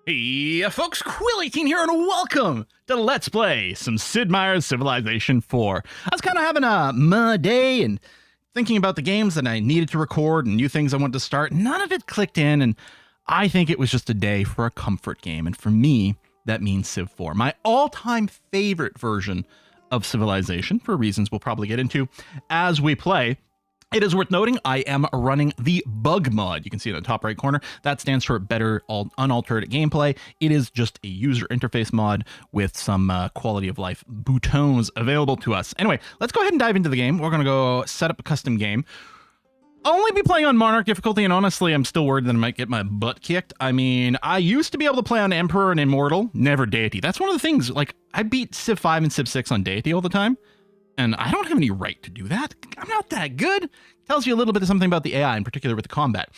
Hey folks, Quill18 here, and welcome to Let's Play some Sid Meier's Civilization 4. I was kind of having a day and thinking about the games that I needed to record and new things I wanted to start. None of it clicked in, and I think it was just a day for a comfort game, and for me, that means Civ 4. My all-time favorite version of Civilization, for reasons we'll probably get into as we play. It is worth noting, I am running the bug mod. You can see it in the top right corner. That stands for better unaltered gameplay. It is just a user interface mod with some quality of life boutons available to us. Anyway, let's go ahead and dive into the game. We're going to go set up a custom game. I'll only be playing on Monarch difficulty, and honestly, I'm still worried that I might get my butt kicked. I mean, I used to be able to play on Emperor and Immortal, never Deity. That's one of the things, like, I beat Civ 5 and Civ 6 on Deity all the time. And I don't have any right to do that. I'm not that good. Tells you a little bit of something about the AI, in particular with the combat.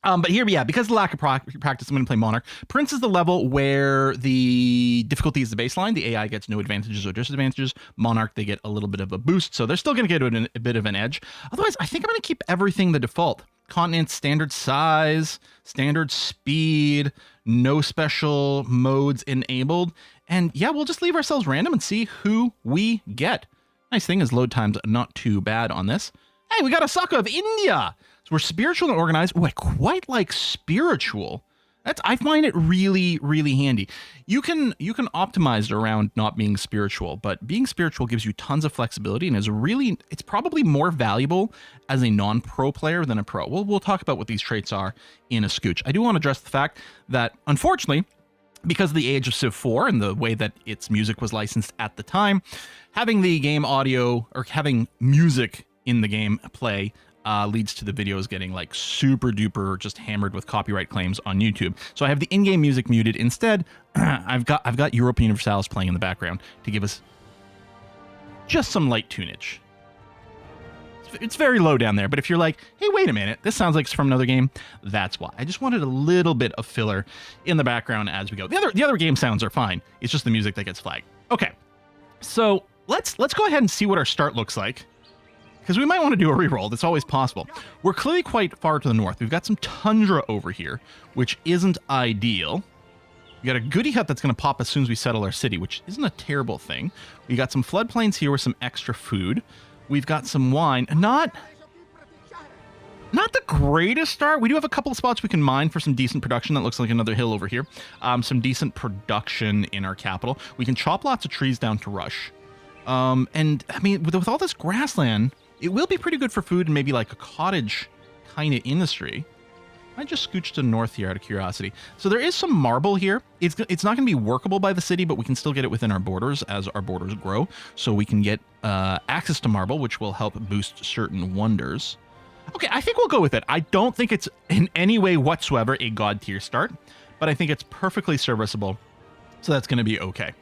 But here, yeah, because of the lack of practice, I'm going to play Monarch. Prince is the level where the difficulty is the baseline. The AI gets no advantages or disadvantages. Monarch, they get a little bit of a boost, so they're still going to get a bit of an edge. Otherwise, I think I'm going to keep everything the default. Continent, standard size, standard speed, no special modes enabled. And yeah, we'll just leave ourselves random and see who we get. Nice thing is load time's not too bad on this. Hey, we got Asoka of India. So we're spiritual and organized. Oh, I quite like spiritual. I find it really, really handy. You can optimize it around not being spiritual, but being spiritual gives you tons of flexibility and it's probably more valuable as a non-pro player than a pro. We'll talk about what these traits are in a scooch. I do want to address the fact that, unfortunately, because of the age of Civ 4 and the way that its music was licensed at the time, having the game audio or having music in the game play leads to the videos getting like super duper just hammered with copyright claims on YouTube. So I have the in-game music muted. Instead, I've got Europa Universalis playing in the background to give us just some light tunage. It's very low down there, but if you're like, hey, wait a minute, this sounds like it's from another game, that's why. I just wanted a little bit of filler in the background as we go. The other game sounds are fine. It's just the music that gets flagged. Okay, so let's go ahead and see what our start looks like, because we might want to do a reroll. That's always possible. We're clearly quite far to the north. We've got some tundra over here, which isn't ideal. We got a goodie hut that's going to pop as soon as we settle our city, which isn't a terrible thing. We got some floodplains here with some extra food. We've got some wine. Not the greatest start. We do have a couple of spots we can mine for some decent production. That looks like another hill over here. Some decent production in our capital. We can chop lots of trees down to rush. And I mean, with all this grassland, it will be pretty good for food and maybe like a cottage kind of industry. I just scooched to the north here out of curiosity. So there is some marble here. It's not going to be workable by the city, but we can still get it within our borders as our borders grow. So we can get access to marble, which will help boost certain wonders. Okay, I think we'll go with it. I don't think it's in any way whatsoever a god tier start, but I think it's perfectly serviceable. So that's going to be okay.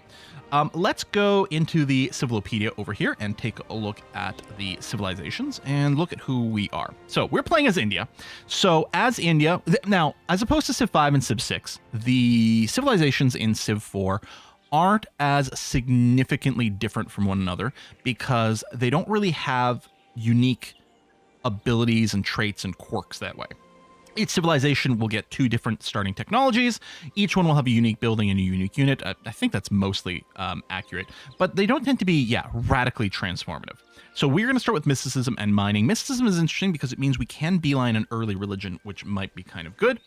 Let's go into the Civilopedia over here and take a look at the civilizations and look at who we are. So we're playing as India. So as India, now, as opposed to Civ 5 and Civ 6, the civilizations in Civ 4 aren't as significantly different from one another because they don't really have unique abilities and traits and quirks that way. Each civilization will get two different starting technologies. Each one will have a unique building and a unique unit. I think that's mostly accurate, but they don't tend to be, radically transformative. So we're going to start with mysticism and mining. Mysticism is interesting because it means we can beeline an early religion, which might be kind of good.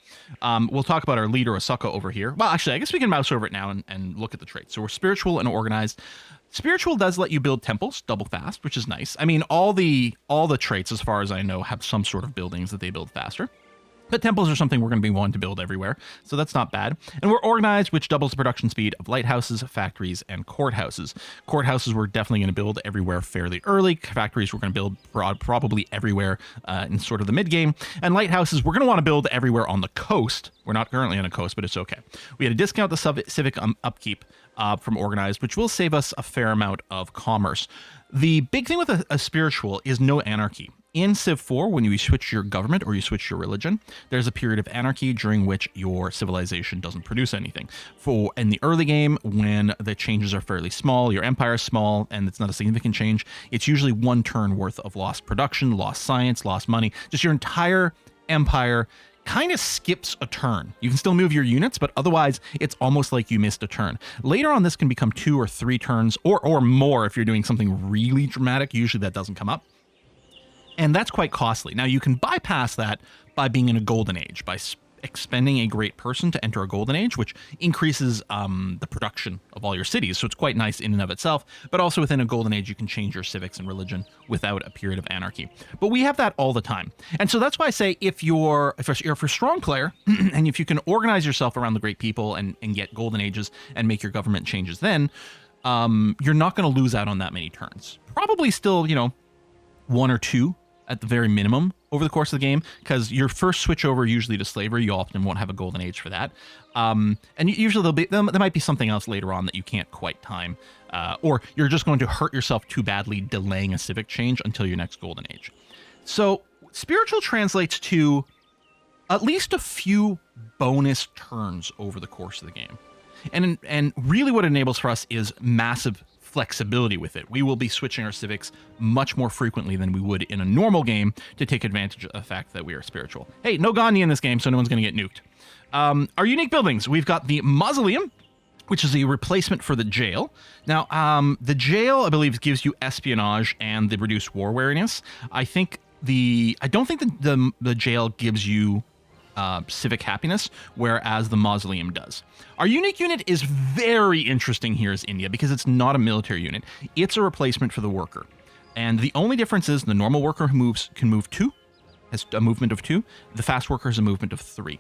We'll talk about our leader, Asoka, over here. Well, actually, I guess we can mouse over it now and look at the traits. So we're spiritual and organized. Spiritual does let you build temples double fast, which is nice. I mean, all the traits, as far as I know, have some sort of buildings that they build faster. But temples are something we're going to be wanting to build everywhere, so that's not bad. And we're organized, which doubles the production speed of lighthouses, factories, and courthouses. Courthouses we're definitely going to build everywhere fairly early. Factories we're going to build probably everywhere in sort of the mid-game. And lighthouses we're going to want to build everywhere on the coast. We're not currently on a coast, but it's okay. We had to discount the civic upkeep from organized, which will save us a fair amount of commerce. The big thing with a spiritual is no anarchy. In Civ 4, when you switch your government or you switch your religion, there's a period of anarchy during which your civilization doesn't produce anything. In the early game, when the changes are fairly small, your empire is small, and it's not a significant change, it's usually one turn worth of lost production, lost science, lost money. Just your entire empire kind of skips a turn. You can still move your units, but otherwise it's almost like you missed a turn. Later on, this can become 2 or 3 turns or more if you're doing something really dramatic. Usually that doesn't come up. And that's quite costly. Now, you can bypass that by being in a golden age, by expending a great person to enter a golden age, which increases the production of all your cities. So it's quite nice in and of itself. But also within a golden age, you can change your civics and religion without a period of anarchy. But we have that all the time. And so that's why I say if you're a strong player, and if you can organize yourself around the great people and get golden ages and make your government changes then, you're not going to lose out on that many turns. Probably still, 1 or 2 at the very minimum over the course of the game, because your first switch over usually to slavery, you often won't have a golden age for that. And usually there might be something else later on that you can't quite time, or you're just going to hurt yourself too badly delaying a civic change until your next golden age. So spiritual translates to at least a few bonus turns over the course of the game. And really what it enables for us is massive flexibility with it. We will be switching our civics much more frequently than we would in a normal game to take advantage of the fact that we are spiritual. Hey, no Gandhi in this game, so no one's going to get nuked. Our unique buildings, we've got the mausoleum, which is a replacement for the jail. Now, the jail, I believe, gives you espionage and the reduced war wariness. I don't think the jail gives you civic happiness, whereas the mausoleum does. Our unique unit is very interesting here as India because it's not a military unit. It's a replacement for the worker. And the only difference is the normal worker who can move 2, has a movement of 2. The fast worker has a movement of 3.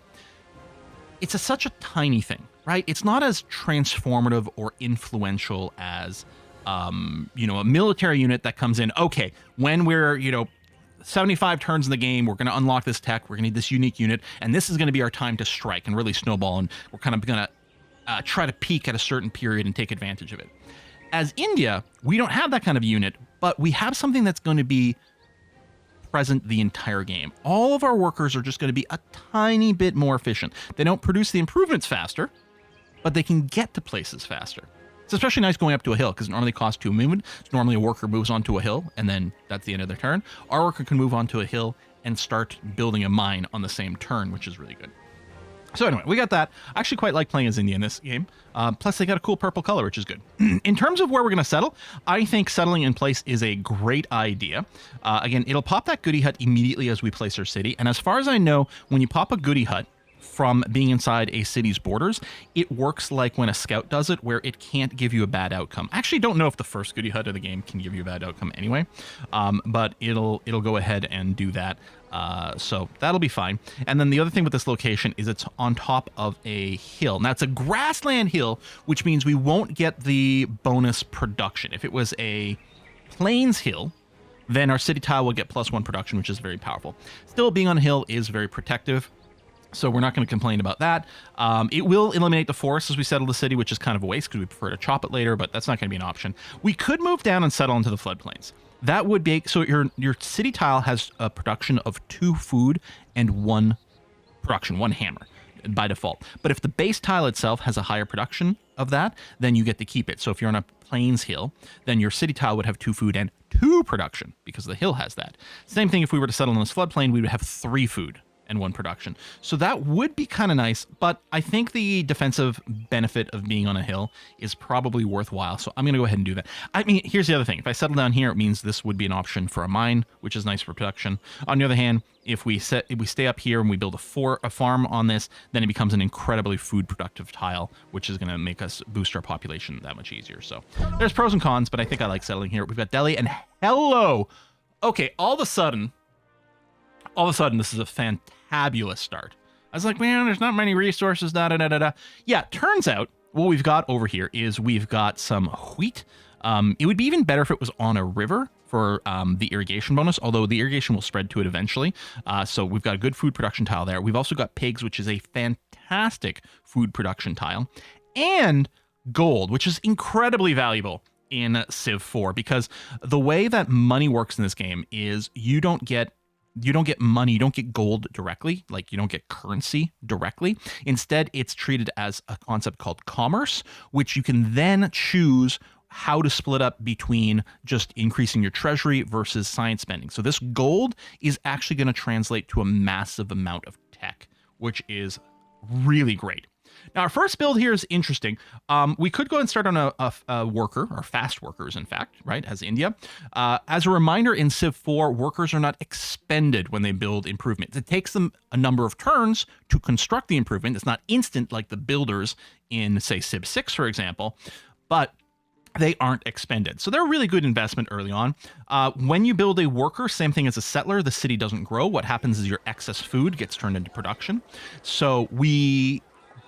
It's such a tiny thing, right? It's not as transformative or influential as, a military unit that comes in, okay, when we're, 75 turns in the game, we're going to unlock this tech, we're going to need this unique unit, and this is going to be our time to strike and really snowball, and we're kind of going to try to peak at a certain period and take advantage of it. As India, we don't have that kind of unit, but we have something that's going to be present the entire game. All of our workers are just going to be a tiny bit more efficient. They don't produce the improvements faster, but they can get to places faster. It's especially nice going up to a hill because it normally costs 2 movement. So normally a worker moves onto a hill and then that's the end of their turn. Our worker can move onto a hill and start building a mine on the same turn, which is really good. So anyway, we got that. I actually quite like playing as India in this game. Plus they got a cool purple color, which is good. In terms of where we're going to settle, I think settling in place is a great idea. Again, it'll pop that goodie hut immediately as we place our city. And as far as I know, when you pop a goodie hut from being inside a city's borders, it works like when a scout does it, where it can't give you a bad outcome. I actually don't know if the first goodie hut of the game can give you a bad outcome anyway, but it'll go ahead and do that. So that'll be fine. And then the other thing with this location is it's on top of a hill. Now it's a grassland hill, which means we won't get the bonus production. If it was a plains hill, then our city tile will get +1 production, which is very powerful. Still, being on a hill is very protective, so we're not going to complain about that. It will eliminate the forest as we settle the city, which is kind of a waste because we prefer to chop it later, but that's not going to be an option. We could move down and settle into the floodplains. That would be, so your city tile has a production of 2 food and 1 hammer by default. But if the base tile itself has a higher production of that, then you get to keep it. So if you're on a plains hill, then your city tile would have 2 food and 2 production because the hill has that. Same thing if we were to settle in this floodplain, we would have 3 food and 1 production. So that would be kind of nice, but I think the defensive benefit of being on a hill is probably worthwhile. So I'm going to go ahead and do that. I mean, here's the other thing. If I settle down here, it means this would be an option for a mine, which is nice for production. On the other hand, if we stay up here and we build a farm on this, then it becomes an incredibly food productive tile, which is going to make us boost our population that much easier. So there's pros and cons, but I think I like settling here. We've got Delhi and hello. Okay, all of a sudden, this is a fantabulous start. I was like, man, there's not many resources, da-da-da-da-da. Yeah, turns out what we've got over here is we've got some wheat. It would be even better if it was on a river for the irrigation bonus, although the irrigation will spread to it eventually. So we've got a good food production tile there. We've also got pigs, which is a fantastic food production tile, and gold, which is incredibly valuable in Civ 4, because the way that money works in this game is you don't get money, you don't get gold directly, like you don't get currency directly. Instead, it's treated as a concept called commerce, which you can then choose how to split up between just increasing your treasury versus science spending. So this gold is actually going to translate to a massive amount of tech, which is really great. Now, our first build here is interesting. We could go and start on a worker, or fast workers, in fact, right, as India. As a reminder, in Civ 4, workers are not expended when they build improvements. It takes them a number of turns to construct the improvement. It's not instant like the builders in, say, Civ 6, for example, but they aren't expended. So they're a really good investment early on. When you build a worker, same thing as a settler, the city doesn't grow. What happens is your excess food gets turned into production. So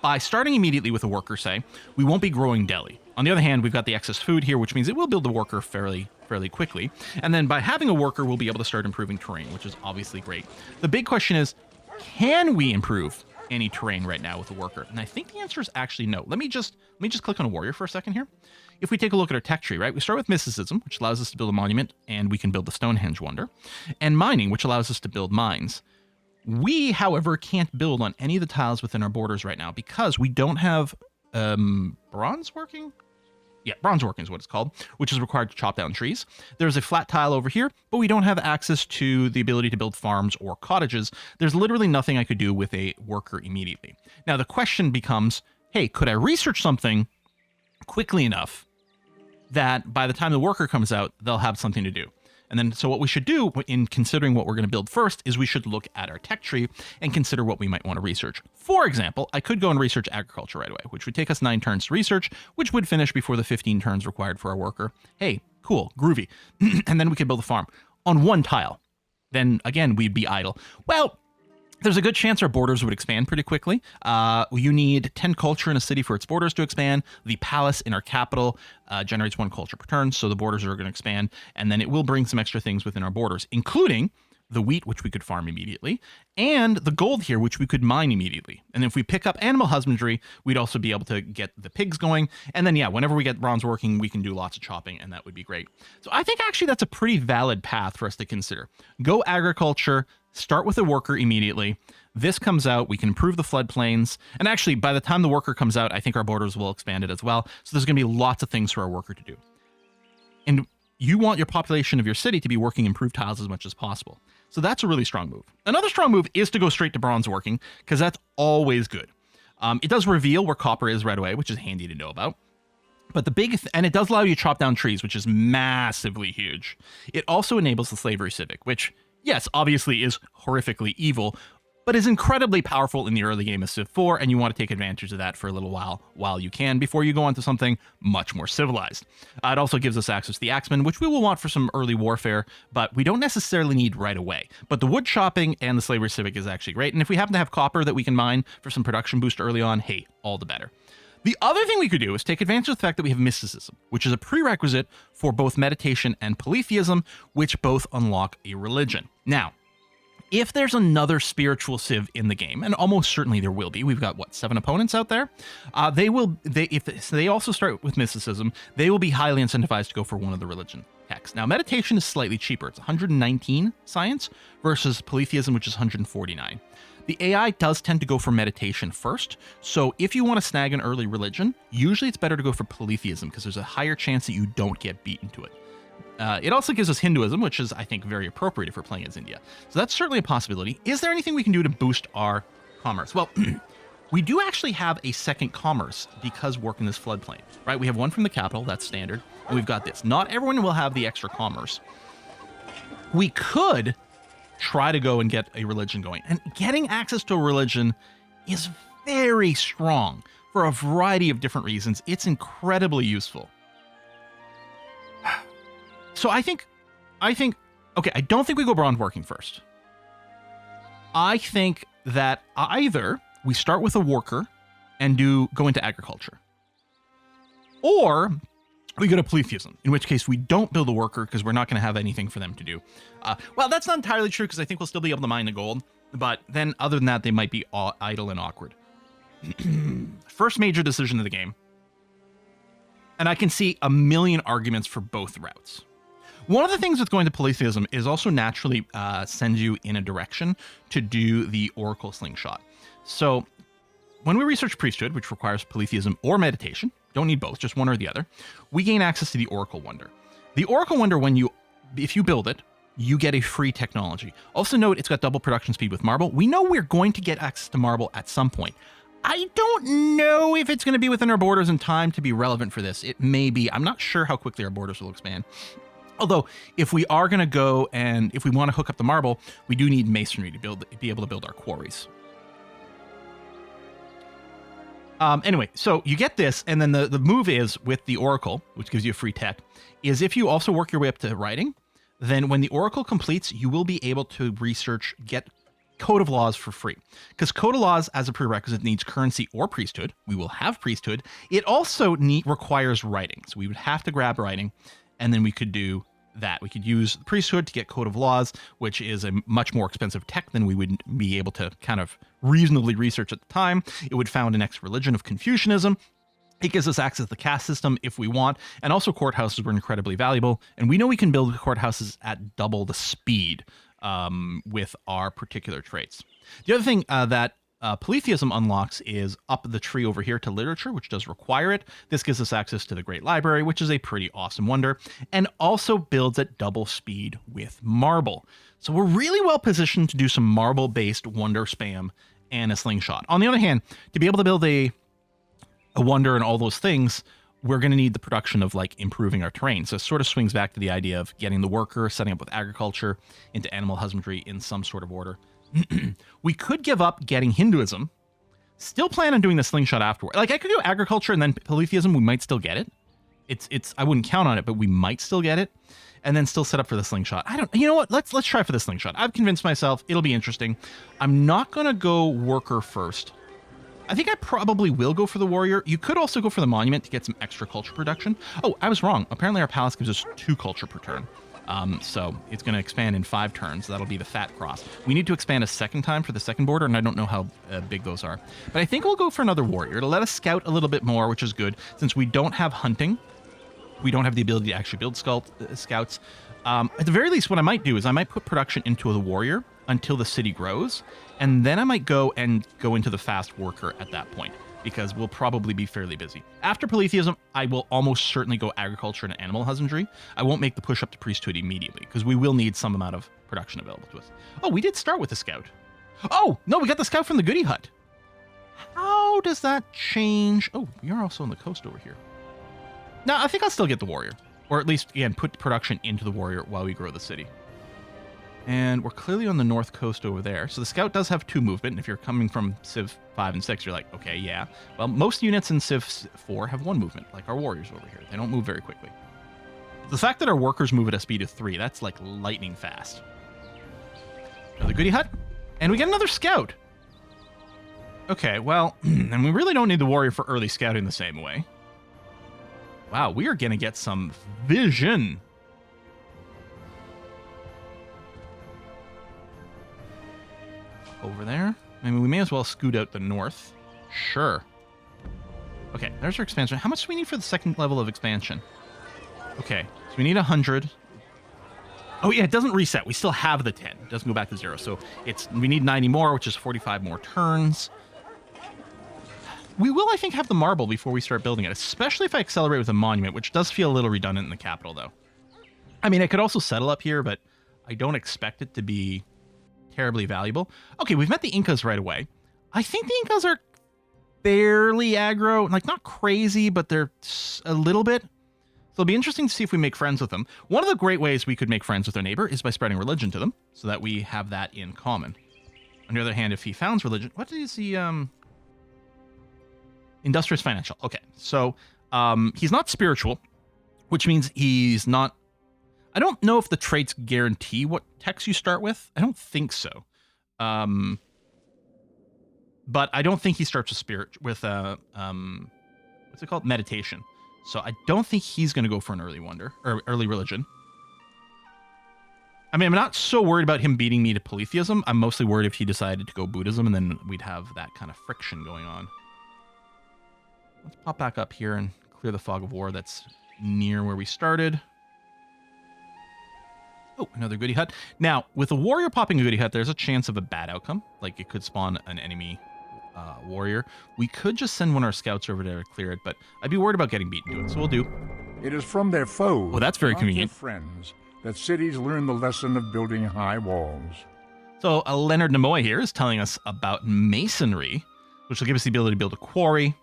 by starting immediately with a worker, say, we won't be growing Delhi. On the other hand, we've got the excess food here, which means it will build a worker fairly quickly. And then by having a worker, we'll be able to start improving terrain, which is obviously great. The big question is, can we improve any terrain right now with a worker? And I think the answer is actually no. Let me just click on a warrior for a second here. If we take a look at our tech tree, right, we start with mysticism, which allows us to build a monument, and we can build the Stonehenge wonder, and mining, which allows us to build mines. We, however, can't build on any of the tiles within our borders right now because we don't have bronze working? Yeah, bronze working is what it's called, which is required to chop down trees. There's a flat tile over here, but we don't have access to the ability to build farms or cottages. There's literally nothing I could do with a worker immediately. Now, the question becomes, hey, could I research something quickly enough that by the time the worker comes out, they'll have something to do? And then, so what we should do in considering what we're going to build first is we should look at our tech tree and consider what we might want to research. For example, I could go and research agriculture right away, which would take us 9 turns to research, which would finish before the 15 turns required for our worker. Hey, cool, groovy. And then we could build a farm on 1 tile. Then again, we'd be idle. Well, there's a good chance our borders would expand pretty quickly. You need 10 culture in a city for its borders to expand. The palace in our capital generates 1 culture per turn, so the borders are going to expand. And then it will bring some extra things within our borders, including the wheat, which we could farm immediately, and the gold here, which we could mine immediately. And if we pick up animal husbandry, we'd also be able to get the pigs going. And then, yeah, whenever we get bronze working, we can do lots of chopping, and that would be great. So I think actually that's a pretty valid path for us to consider. Go agriculture, start with a worker immediately. This comes out, we can improve the floodplains. And actually, by the time the worker comes out, I think our borders will expand it as well. So there's going to be lots of things for our worker to do. And you want your population of your city to be working improved tiles as much as possible. So that's a really strong move. Another strong move is to go straight to bronze working, because that's always good. It does reveal where copper is right away, which is handy to know about. But and it does allow you to chop down trees, which is massively huge. It also enables the slavery civic, which, yes, obviously is horrifically evil, but is incredibly powerful in the early game of Civ 4, and you want to take advantage of that for a little while you can, before you go on to something much more civilized. It also gives us access to the axemen, which we will want for some early warfare, but we don't necessarily need right away. But the wood chopping and the slavery civic is actually great, and if we happen to have copper that we can mine for some production boost early on, hey, all the better. The other thing we could do is take advantage of the fact that we have mysticism, which is a prerequisite for both meditation and polytheism, which both unlock a religion. Now, if there's another spiritual civ in the game, and almost certainly there will be, we've got, 7 opponents out there? If they also start with mysticism, they will be highly incentivized to go for one of the religion hacks. Now, meditation is slightly cheaper. It's 119 science versus polytheism, which is 149. The AI does tend to go for meditation first, so if you want to snag an early religion, usually it's better to go for polytheism, because there's a higher chance that you don't get beaten to it. It also gives us Hinduism, which is, I think, very appropriate if we're playing as India. So that's certainly a possibility. Is there anything we can do to boost our commerce? Well, we do actually have a second commerce because we're in this floodplain, right? We have one from the capital, that's standard, and we've got this. Not everyone will have the extra commerce. We could try to go and get a religion going. And getting access to a religion is very strong for a variety of different reasons. It's incredibly useful. So I think, okay, I don't think we go bronze working first. I think that either we start with a worker and go into agriculture, or we go to polytheism, in which case we don't build a worker because we're not going to have anything for them to do. Well, that's not entirely true, because I think we'll still be able to mine the gold, but then other than that, they might be idle and awkward. First major decision of the game. And I can see a million arguments for both routes. One of the things with going to polytheism is also naturally sends you in a direction to do the oracle slingshot. So when we research priesthood, which requires polytheism or meditation, don't need both, just one or the other, we gain access to the oracle wonder. The oracle wonder, if you build it, you get a free technology. Also note, it's got double production speed with marble. We know we're going to get access to marble at some point. I don't know if it's going to be within our borders in time to be relevant for this. It may be. I'm not sure how quickly our borders will expand. Although, if we are going to go and if we want to hook up the marble, we do need masonry to be able to build our quarries. Anyway, so you get this, and then the move is with the Oracle, which gives you a free tech, is if you also work your way up to writing, then when the Oracle completes, you will be able to get Code of Laws for free. Because Code of Laws, as a prerequisite, needs currency or priesthood. We will have priesthood. It also requires writing. So we would have to grab writing, and then we could do that. We could use priesthood to get Code of Laws, which is a much more expensive tech than we would be able to kind of reasonably research at the time. It would found an next religion of Confucianism. It gives us access to the caste system if we want, and also courthouses were incredibly valuable. And we know we can build courthouses at double the speed with our particular traits. The other thing that polytheism unlocks is up the tree over here to literature, which does require it. This gives us access to the Great Library, which is a pretty awesome wonder, and also builds at double speed with marble. So we're really well positioned to do some marble-based wonder spam and a slingshot. On the other hand, to be able to build a wonder and all those things, we're going to need the production of like improving our terrain. So it sort of swings back to the idea of getting the worker, setting up with agriculture into animal husbandry in some sort of order. We could give up getting Hinduism, still plan on doing the slingshot afterward. Like I could do agriculture and then polytheism, we might still get it. It's I wouldn't count on it, but we might still get it, and then still set up for the slingshot. You know what? Let's try for the slingshot. I've convinced myself it'll be interesting. I'm not gonna go worker first. I think I probably will go for the warrior. You could also go for the monument to get some extra culture production. Oh, I was wrong. Apparently our palace gives us 2 culture per turn. So it's going to expand in 5 turns. That'll be the fat cross. We need to expand a second time for the second border, and I don't know how big those are. But I think we'll go for another warrior to let us scout a little bit more, which is good. Since we don't have hunting, we don't have the ability to actually build scouts. At the very least, what I might do is I might put production into the warrior until the city grows, and then I might go into the fast worker at that point, because we'll probably be fairly busy. After polytheism, I will almost certainly go agriculture and animal husbandry. I won't make the push up to priesthood immediately, because we will need some amount of production available to us. Oh, we did start with the scout. Oh, no, we got the scout from the goody hut. How does that change? Oh, you're also on the coast over here. No, I think I'll still get the warrior. Or at least, again, put production into the warrior while we grow the city. And we're clearly on the north coast over there. So the scout does have 2 movement. And if you're coming from Civ 5 and 6, you're like, okay, yeah. Well, most units in Civ 4 have 1 movement, like our warriors over here. They don't move very quickly. The fact that our workers move at a speed of 3, that's like lightning fast. Another goody hut. And we get another scout. Okay, well, and we really don't need the warrior for early scouting the same way. Wow, we are going to get some vision. Over there. I mean, we may as well scoot out the north. Sure. Okay, there's our expansion. How much do we need for the second level of expansion? Okay, so we need 100. Oh yeah, it doesn't reset. We still have the 10. It doesn't go back to 0. So we need 90 more, which is 45 more turns. We will, I think, have the marble before we start building it, especially if I accelerate with a monument, which does feel a little redundant in the capital, though. I mean, I could also settle up here, but I don't expect it to be terribly valuable. Okay, we've met the Incas right away. I think the Incas are fairly aggro, like not crazy, but they're a little bit. So it'll be interesting to see if we make friends with them. One of the great ways we could make friends with our neighbor is by spreading religion to them, so that we have that in common. On the other hand, if he founds religion, what is he, industrious financial. Okay, so he's not spiritual, which means he's not. I don't know if the traits guarantee what techs you start with. I don't think so. But I don't think he starts with what's it called? Meditation. So I don't think he's going to go for an early wonder or early religion. I mean, I'm not so worried about him beating me to polytheism. I'm mostly worried if he decided to go Buddhism, and then we'd have that kind of friction going on. Let's pop back up here and clear the fog of war that's near where we started. Oh, another goody hut. Now, with a warrior popping a goody hut, there's a chance of a bad outcome. Like, it could spawn an enemy warrior. We could just send one of our scouts over there to clear it, but I'd be worried about getting beaten to it, so we'll do. It is from their foes, oh, that's very convenient. friends, that cities learn the lesson of building high walls. So Leonard Nimoy here is telling us about masonry, which will give us the ability to build a quarry,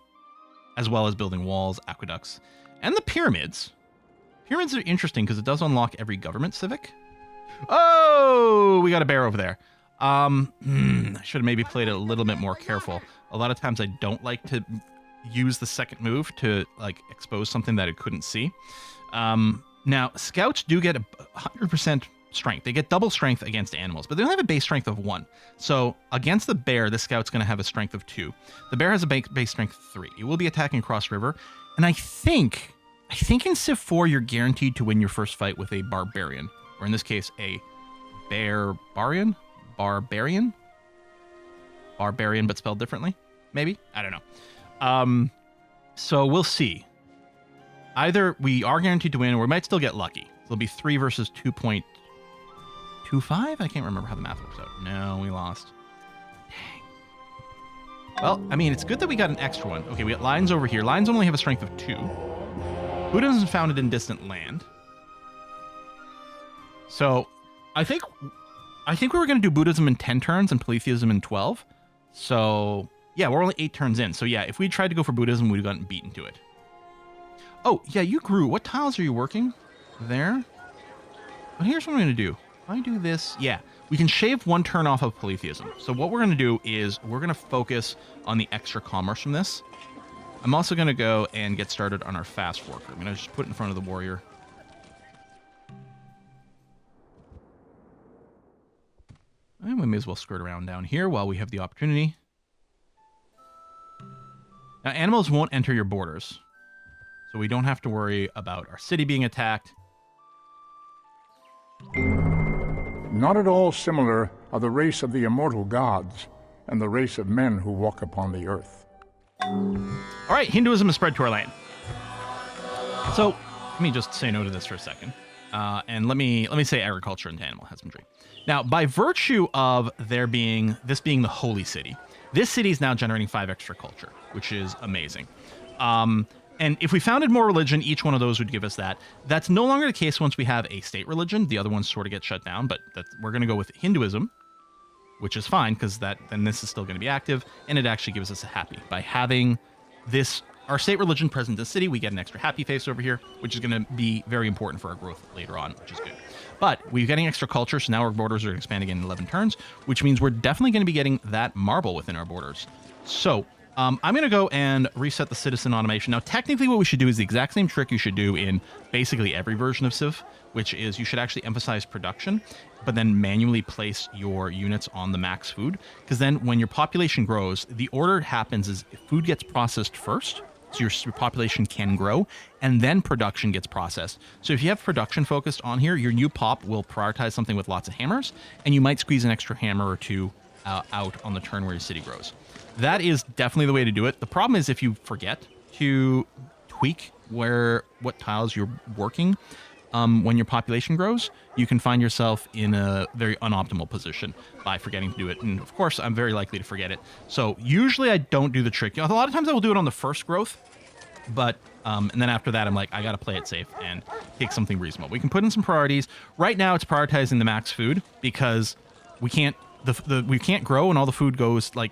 as well as building walls, aqueducts, and the pyramids. Pyramids are interesting because it does unlock every government civic. Oh, we got a bear over there. I should have maybe played it a little bit more careful. A lot of times I don't like to use the second move to like expose something that it couldn't see. Now, scouts do get 100% strength. They get double strength against animals, but they only have a base strength of 1. So against the bear, the scout's going to have a strength of 2. The bear has a base strength of 3. It will be attacking cross river, and I think in Civ 4 you're guaranteed to win your first fight with a barbarian, or in this case a barbarian, but spelled differently. Maybe, I don't know. So we'll see. Either we are guaranteed to win, or we might still get lucky. It'll be 3 versus 2.25. I can't remember how the math works out. No, we lost. Dang. Well, I mean, it's good that we got an extra one. Okay, we got lions over here. Lions only have a strength of 2. Buddhism is founded in distant land. So, I think we were going to do Buddhism in 10 turns and polytheism in 12. So, yeah, we're only 8 turns in. So, yeah, if we tried to go for Buddhism, we'd have gotten beaten to it. Oh, yeah, you grew. What tiles are you working? There. But here's what I'm going to do. If I do this, yeah, we can shave 1 turn off of polytheism. So what we're going to do is we're going to focus on the extra commerce from this. I'm also going to go and get started on our fast worker. I'm going to just put it in front of the warrior. And we may as well skirt around down here while we have the opportunity. Now, animals won't enter your borders, so we don't have to worry about our city being attacked. Not at all similar are the race of the immortal gods and the race of men who walk upon the earth. All right, Hinduism is spread to our land. So let me just say no to this for a second, and let me say agriculture and animal husbandry. Now, by virtue of this being the holy city, this city is now generating 5 extra culture, which is amazing. And if we founded more religion, each one of those would give us that. That's no longer the case once we have a state religion. The other ones sort of get shut down, but we're going to go with Hinduism, which is fine because then this is still going to be active, and it actually gives us a happy. By having our state religion present in the city, we get an extra happy face over here, which is going to be very important for our growth later on, which is good. But we're getting extra culture, so now our borders are expanding in 11 turns, which means we're definitely going to be getting that marble within our borders. So I'm going to go and reset the citizen automation. Now, technically what we should do is the exact same trick you should do in basically every version of Civ, which is you should actually emphasize production, but then manually place your units on the max food. Because then when your population grows, the order it happens is food gets processed first, so your population can grow, and then production gets processed. So if you have production focused on here, your new pop will prioritize something with lots of hammers, and you might squeeze an extra hammer or 2 out on the turn where your city grows. That is definitely the way to do it. The problem is if you forget to tweak what tiles you're working when your population grows, you can find yourself in a very unoptimal position by forgetting to do it. And of course, I'm very likely to forget it. So usually I don't do the trick. A lot of times I will do it on the first growth, but and then after that, I'm like, I got to play it safe and take something reasonable. We can put in some priorities. Right now, it's prioritizing the max food because we can't we can't grow, and all the food goes the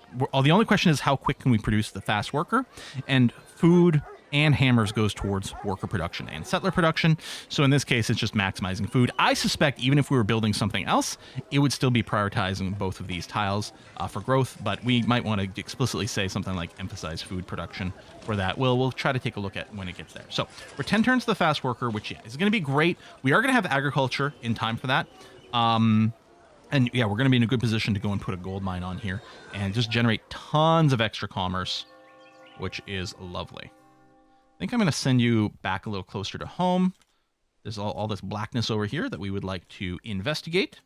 only question is how quick can we produce the fast worker, and food and hammers goes towards worker production and settler production. So in this case, it's just maximizing food. I suspect even if we were building something else, it would still be prioritizing both of these tiles for growth, but we might want to explicitly say something like emphasize food production for that. We'll try to take a look at when it gets there. So we're 10 turns to the fast worker, which is going to be great. We are going to have agriculture in time for that. And yeah, we're going to be in a good position to go and put a gold mine on here and just generate tons of extra commerce, which is lovely. I think I'm going to send you back a little closer to home. There's all this blackness over here that we would like to investigate.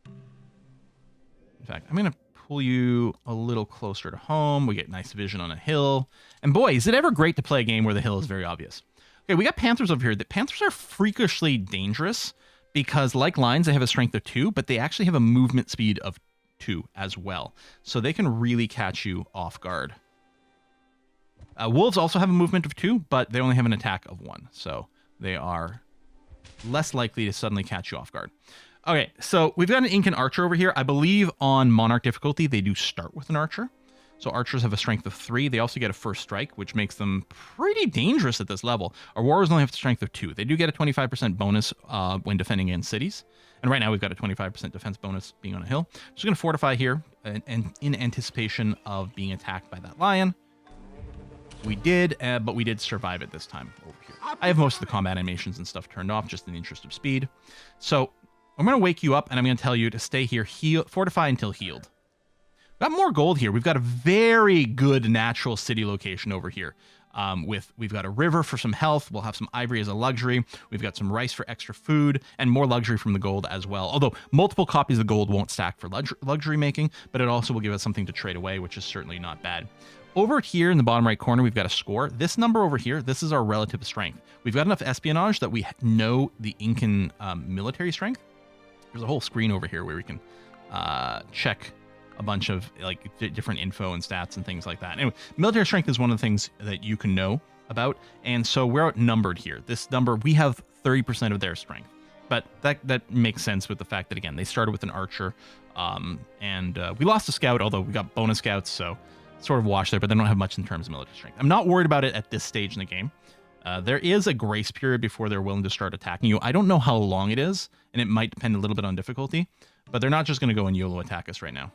In fact, I'm going to pull you a little closer to home. We get nice vision on a hill. And boy, is it ever great to play a game where the hill is very obvious. Okay, we got panthers over here. The panthers are freakishly dangerous because, like lions, they have a strength of 2, but they actually have a movement speed of 2 as well. So they can really catch you off guard. Wolves also have a movement of 2, but they only have an attack of 1. So they are less likely to suddenly catch you off guard. Okay, so we've got an Incan archer over here. I believe on Monarch difficulty, they do start with an archer. So archers have a strength of 3. They also get a first strike, which makes them pretty dangerous at this level. Our warriors only have a strength of 2. They do get a 25% bonus when defending against cities. And right now we've got a 25% defense bonus being on a hill. Just going to fortify here and in anticipation of being attacked by that lion. We did, but we did survive it this time over here. I have most of the combat animations and stuff turned off just in the interest of speed. So I'm going to wake you up and I'm going to tell you to stay here, fortify until healed. We've got more gold here. We've got a very good natural city location over here. We've got a river for some health. We'll have some ivory as a luxury. We've got some rice for extra food and more luxury from the gold as well. Although multiple copies of gold won't stack for luxury making, but it also will give us something to trade away, which is certainly not bad. Over here in the bottom right corner, we've got a score. This number over here, this is our relative strength. We've got enough espionage that we know the Incan military strength. There's a whole screen over here where we can check a bunch of like different info and stats and things like that. Anyway, military strength is one of the things that you can know about. And so we're outnumbered here. This number, we have 30% of their strength. But that makes sense with the fact that, again, they started with an archer. We lost a scout, although we got bonus scouts, so sort of washed there, but they don't have much in terms of military strength. I'm not worried about it at this stage in the game. There is a grace period before they're willing to start attacking you. I don't know how long it is, and it might depend a little bit on difficulty, but they're not just going to go and YOLO attack us right now.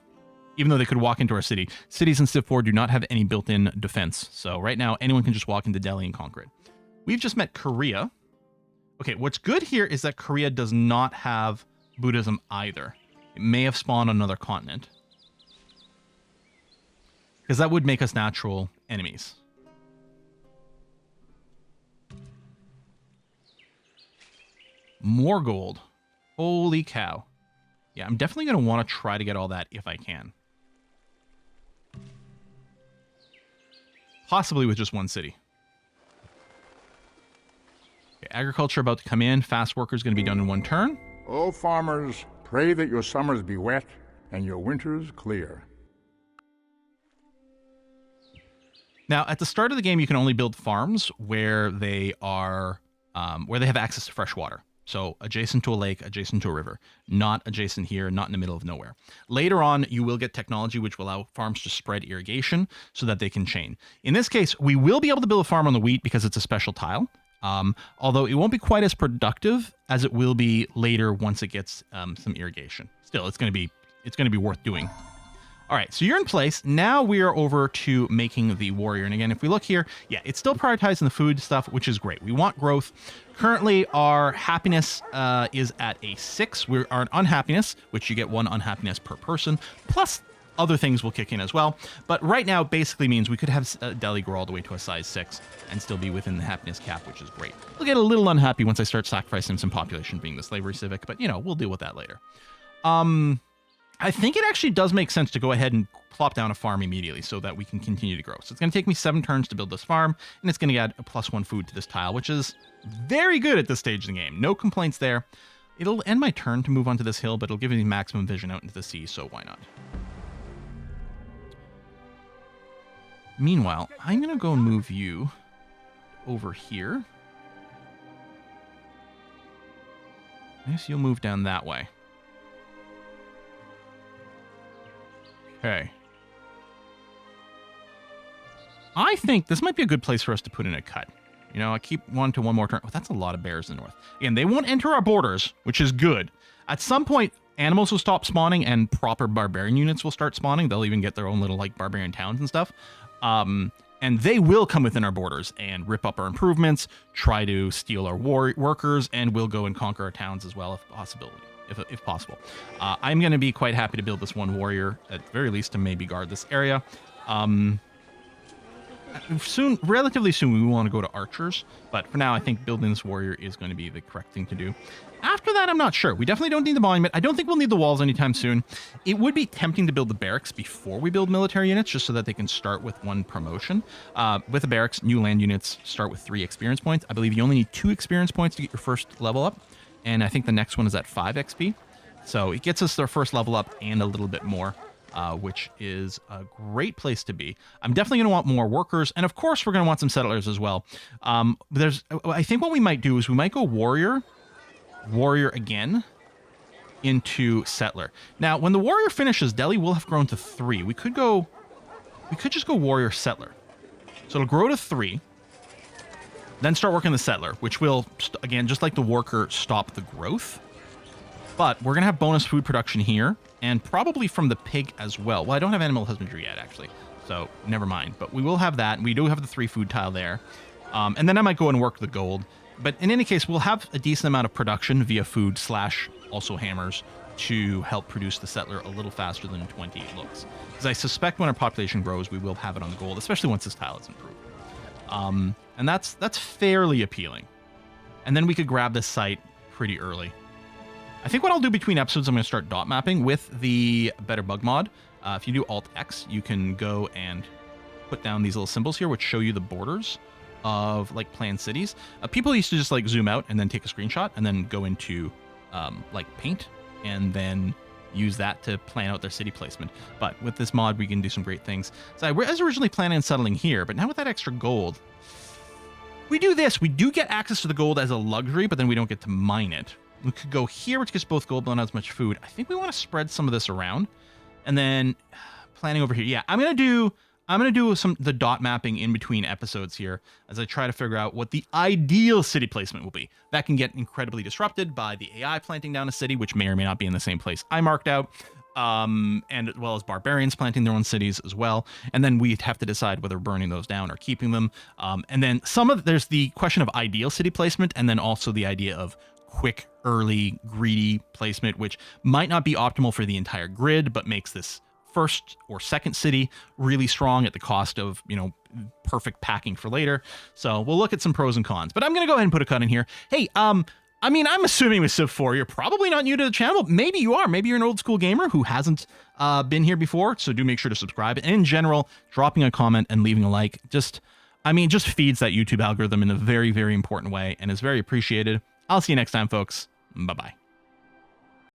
Even though they could walk into our city. Cities in Civ 4 do not have any built-in defense, so right now anyone can just walk into Delhi and conquer it. We've just met Korea. Okay, what's good here is that Korea does not have Buddhism either. It may have spawned on another continent, because that would make us natural enemies. More gold. Holy cow. Yeah, I'm definitely going to want to try to get all that if I can. Possibly with just one city. Okay, agriculture about to come in. Fast worker is going to be done in one turn. O farmers, pray that your summers be wet and your winters clear. Now, at the start of the game, you can only build farms where they are, where they have access to fresh water. So adjacent to a lake, adjacent to a river, not adjacent here, not in the middle of nowhere. Later on, you will get technology which will allow farms to spread irrigation so that they can chain. In this case, we will be able to build a farm on the wheat because it's a special tile. Although it won't be quite as productive as it will be later once it gets some irrigation. Still, it's going to be worth doing. All right, so you're in place. Now we are over to making the warrior. And again, if we look here, yeah, it's still prioritizing the food stuff, which is great. We want growth. Currently, our happiness is at a 6. We are an unhappiness, which you get 1 unhappiness per person, plus other things will kick in as well. But right now, basically means we could have Delhi grow all the way to a size 6 and still be within the happiness cap, which is great. We'll get a little unhappy once I start sacrificing some population being the slavery civic, but, you know, we'll deal with that later. I think it actually does make sense to go ahead and plop down a farm immediately so that we can continue to grow. So it's going to take me 7 turns to build this farm, and it's going to add a +1 food to this tile, which is very good at this stage of the game. No complaints there. It'll end my turn to move onto this hill, but it'll give me maximum vision out into the sea, so why not? Meanwhile, I'm going to go and move you over here. I guess you'll move down that way. Okay. I think this might be a good place for us to put in a cut. You know, I keep one to one more turn. Oh, that's a lot of bears in the north. Again, they won't enter our borders, which is good. At some point, animals will stop spawning and proper barbarian units will start spawning. They'll even get their own little, like, barbarian towns and stuff. And they will come within our borders and rip up our improvements, try to steal our workers, and we'll go and conquer our towns as well if possible. I'm going to be quite happy to build this one warrior, at the very least, to maybe guard this area. Relatively soon, we want to go to archers, but for now, I think building this warrior is going to be the correct thing to do. After that, I'm not sure. We definitely don't need the monument. I don't think we'll need the walls anytime soon. It would be tempting to build the barracks before we build military units, just so that they can start with 1 promotion. With the barracks, new land units start with 3 experience points. I believe you only need 2 experience points to get your first level up, and I think the next one is at 5 XP. So it gets us their first level up and a little bit more. Which is a great place to be. I'm definitely going to want more workers, and of course we're going to want some settlers as well. I think what we might do is we might go warrior, warrior again into settler. Now, when the warrior finishes, Delhi will have grown to 3. We could just go warrior settler. So it'll grow to 3. Then start working the settler, which will, again, just like the worker, stop the growth. But we're going to have bonus food production here, and probably from the pig as well. Well, I don't have animal husbandry yet, actually, so never mind. But we will have that. We do have the 3 food tile there. And then I might go and work the gold. But in any case, we'll have a decent amount of production via food / also hammers to help produce the settler a little faster than 28 looks. Because I suspect when our population grows, we will have it on the gold, especially once this tile is improved. And that's fairly appealing. And then we could grab this site pretty early. I think what I'll do between episodes, I'm going to start dot mapping with the Better Bug mod. If you do Alt-X, you can go and put down these little symbols here, which show you the borders of like planned cities. People used to just like zoom out and then take a screenshot and then go into like paint and then use that to plan out their city placement. But with this mod, we can do some great things. So I was originally planning on settling here, but now with that extra gold, we do this. We do get access to the gold as a luxury, but then we don't get to mine it. We could go here, which gets both gold, but not as much food. I think we want to spread some of this around. And then planning over here. Yeah, I'm gonna do the dot mapping in between episodes here as I try to figure out what the ideal city placement will be. That can get incredibly disrupted by the AI planting down a city, which may or may not be in the same place I marked out. And as well as barbarians planting their own cities as well. And then we have to decide whether burning those down or keeping them. And then there's the question of ideal city placement, and then also the idea of quick, early, greedy placement, which might not be optimal for the entire grid, but makes this first or second city really strong at the cost of, perfect packing for later. So we'll look at some pros and cons, but I'm going to go ahead and put a cut in here. Hey, I'm assuming with Civ 4, you're probably not new to the channel. Maybe you are. Maybe you're an old school gamer who hasn't been here before. So do make sure to subscribe. And in general, dropping a comment and leaving a like just feeds that YouTube algorithm in a very, very important way and is very appreciated. I'll see you next time, folks. Bye-bye.